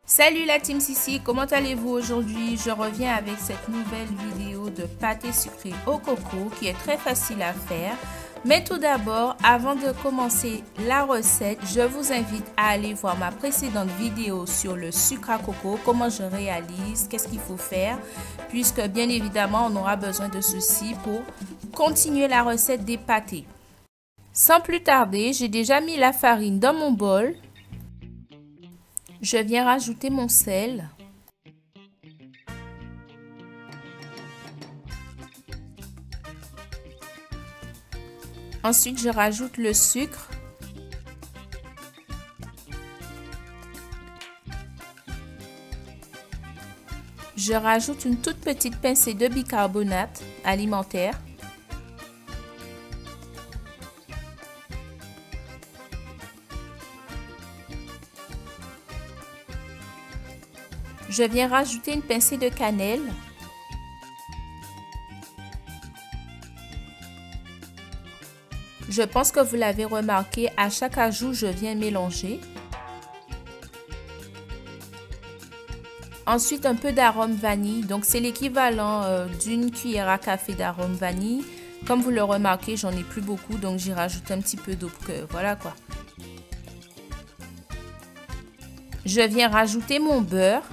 Salut la team Sissi, comment allez-vous aujourd'hui? Je reviens avec cette nouvelle vidéo de pâté sucré au coco qui est très facile à faire. Mais tout d'abord, avant de commencer la recette, je vous invite à aller voir ma précédente vidéo sur le sucre à coco, comment je réalise, qu'est-ce qu'il faut faire, puisque bien évidemment on aura besoin de ceci pour continuer la recette des pâtés. Sans plus tarder, j'ai déjà mis la farine dans mon bol. Je viens rajouter mon sel. Ensuite, je rajoute le sucre. Je rajoute une toute petite pincée de bicarbonate alimentaire. Je viens rajouter une pincée de cannelle. Je pense que vous l'avez remarqué, à chaque ajout, je viens mélanger. Ensuite, un peu d'arôme vanille. Donc, c'est l'équivalent d'une cuillère à café d'arôme vanille. Comme vous le remarquez, j'en ai plus beaucoup, donc j'y rajoute un petit peu d'eau pour que, voilà quoi. Je viens rajouter mon beurre.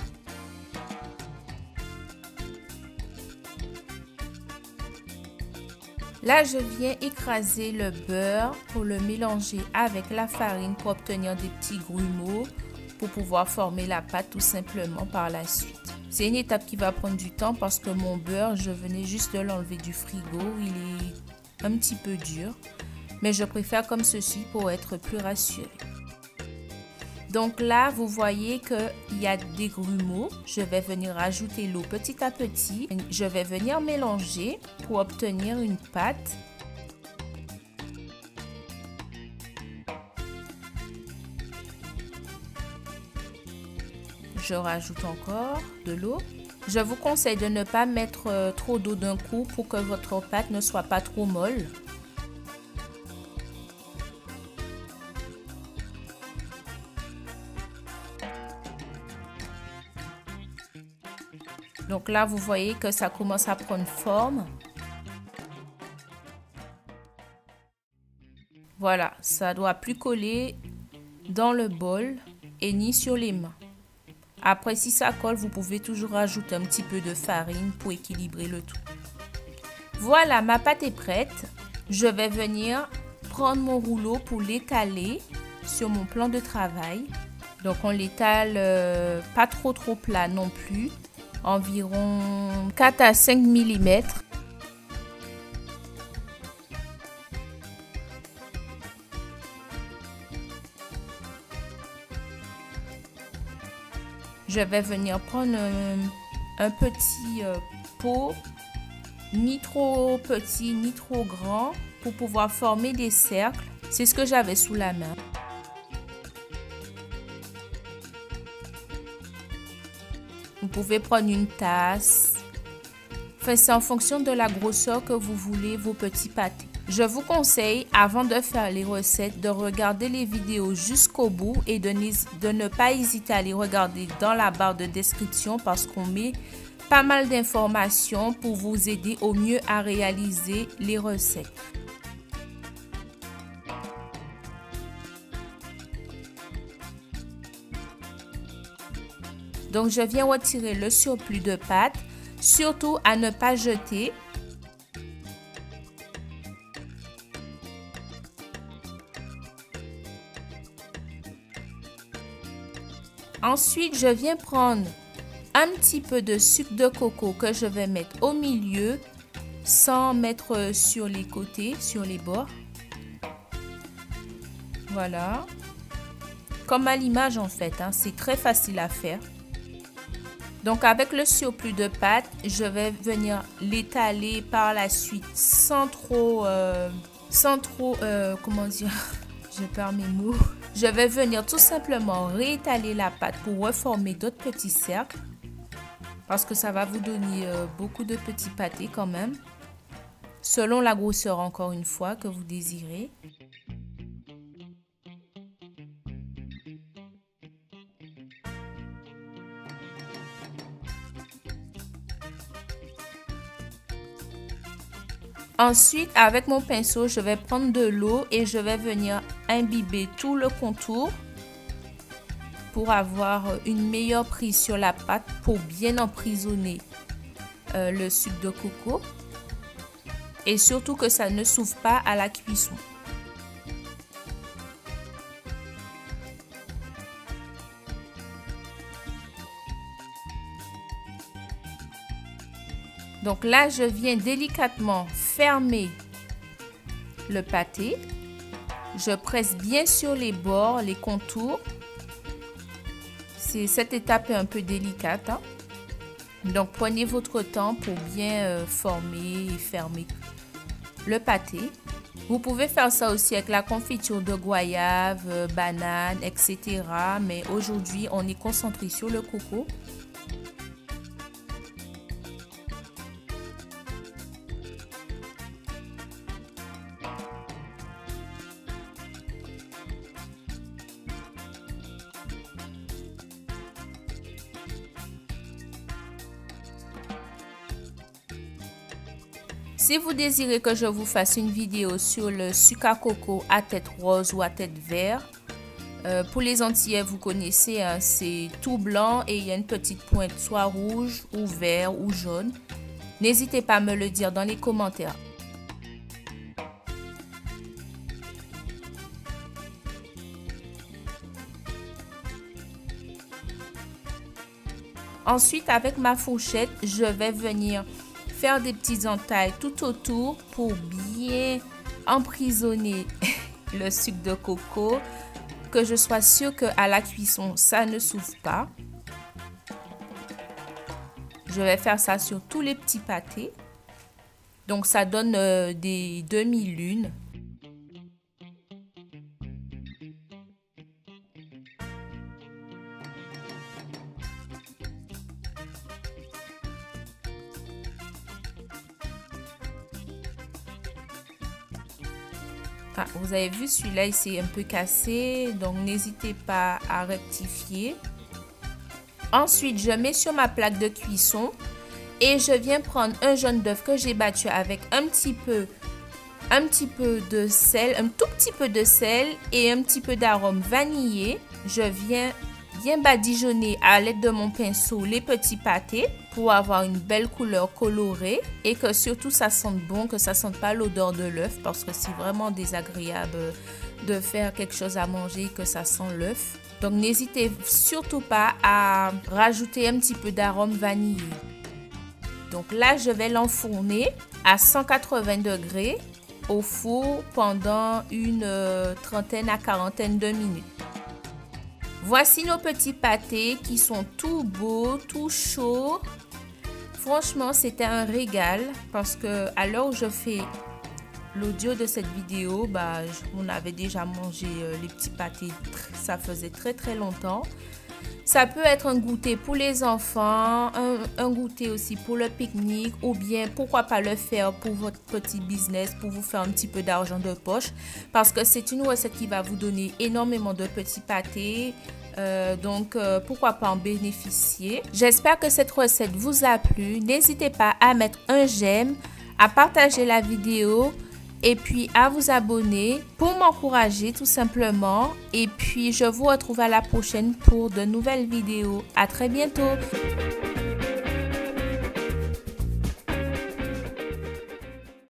Là, je viens écraser le beurre pour le mélanger avec la farine pour obtenir des petits grumeaux pour pouvoir former la pâte tout simplement par la suite. C'est une étape qui va prendre du temps parce que mon beurre, je venais juste de l'enlever du frigo. Il est un petit peu dur, mais je préfère comme ceci pour être plus rassurée. Donc là, vous voyez qu'il y a des grumeaux. Je vais venir rajouter l'eau petit à petit. Je vais venir mélanger pour obtenir une pâte. Je rajoute encore de l'eau. Je vous conseille de ne pas mettre trop d'eau d'un coup pour que votre pâte ne soit pas trop molle. Donc là, vous voyez que ça commence à prendre forme. Voilà, ça doit plus coller dans le bol et ni sur les mains. Après, si ça colle, vous pouvez toujours rajouter un petit peu de farine pour équilibrer le tout. Voilà, ma pâte est prête. Je vais venir prendre mon rouleau pour l'étaler sur mon plan de travail. Donc, on l'étale pas trop plat non plus. Environ 4 à 5 mm. Je vais venir prendre un petit pot, ni trop petit ni trop grand, pour pouvoir former des cercles. C'est ce que j'avais sous la main. Vous pouvez prendre une tasse. Enfin, c'est en fonction de la grosseur que vous voulez vos petits pâtés. Je vous conseille, avant de faire les recettes, de regarder les vidéos jusqu'au bout et de ne pas hésiter à les regarder dans la barre de description parce qu'on met pas mal d'informations pour vous aider au mieux à réaliser les recettes. Donc, je viens retirer le surplus de pâte, surtout à ne pas jeter. Ensuite, je viens prendre un petit peu de sucre de coco que je vais mettre au milieu sans mettre sur les côtés, sur les bords. Voilà. Comme à l'image en fait, hein, c'est très facile à faire. Donc avec le surplus de pâte, je vais venir l'étaler par la suite sans trop comment dire, je perds mes mots. Je vais venir tout simplement réétaler la pâte pour reformer d'autres petits cercles parce que ça va vous donner beaucoup de petits pâtés quand même, selon la grosseur encore une fois que vous désirez. Ensuite, avec mon pinceau, je vais prendre de l'eau et je vais venir imbiber tout le contour pour avoir une meilleure prise sur la pâte pour bien emprisonner le sucre de coco et surtout que ça ne s'ouvre pas à la cuisson. Donc là, je viens délicatement fermer le pâté. Je presse bien sur les bords, les contours. Cette étape est un peu délicate, hein? Donc prenez votre temps pour bien former et fermer le pâté. Vous pouvez faire ça aussi avec la confiture de goyave, banane, etc. Mais aujourd'hui, on est concentré sur le coco. Si vous désirez que je vous fasse une vidéo sur le sucre à coco à tête rose ou à tête vert, pour les Antillais, vous connaissez, hein, c'est tout blanc et il y a une petite pointe soit rouge ou vert ou jaune. N'hésitez pas à me le dire dans les commentaires. Ensuite, avec ma fourchette, je vais venir faire des petites entailles tout autour pour bien emprisonner le sucre de coco, que je sois sûre qu'à la cuisson ça ne s'ouvre pas. Je vais faire ça sur tous les petits pâtés, donc ça donne des demi-lunes. Ah, vous avez vu, celui-là il s'est un peu cassé, donc n'hésitez pas à rectifier. Ensuite, je mets sur ma plaque de cuisson et je viens prendre un jaune d'œuf que j'ai battu avec un petit peu de sel, un tout petit peu de sel et un petit peu d'arôme vanillé. Je viens bien badigeonner à l'aide de mon pinceau les petits pâtés pour avoir une belle couleur colorée et que surtout ça sente bon, que ça sente pas l'odeur de l'œuf parce que c'est vraiment désagréable de faire quelque chose à manger et que ça sent l'œuf. Donc n'hésitez surtout pas à rajouter un petit peu d'arôme vanillé. Donc là je vais l'enfourner à 180 degrés au four pendant une trentaine à quarantaine de minutes. Voici nos petits pâtés qui sont tout beaux, tout chauds. Franchement, c'était un régal parce que à l'heure où je fais l'audio de cette vidéo, on avait déjà mangé les petits pâtés. Ça faisait très longtemps. Ça peut être un goûter pour les enfants, un goûter aussi pour le pique-nique ou bien pourquoi pas le faire pour votre petit business, pour vous faire un petit peu d'argent de poche parce que c'est une recette qui va vous donner énormément de petits pâtés. Donc pourquoi pas en bénéficier. J'espère que cette recette vous a plu. N'hésitez pas à mettre un j'aime, à partager la vidéo et puis à vous abonner pour m'encourager tout simplement. Et puis je vous retrouve à la prochaine pour de nouvelles vidéos. À très bientôt.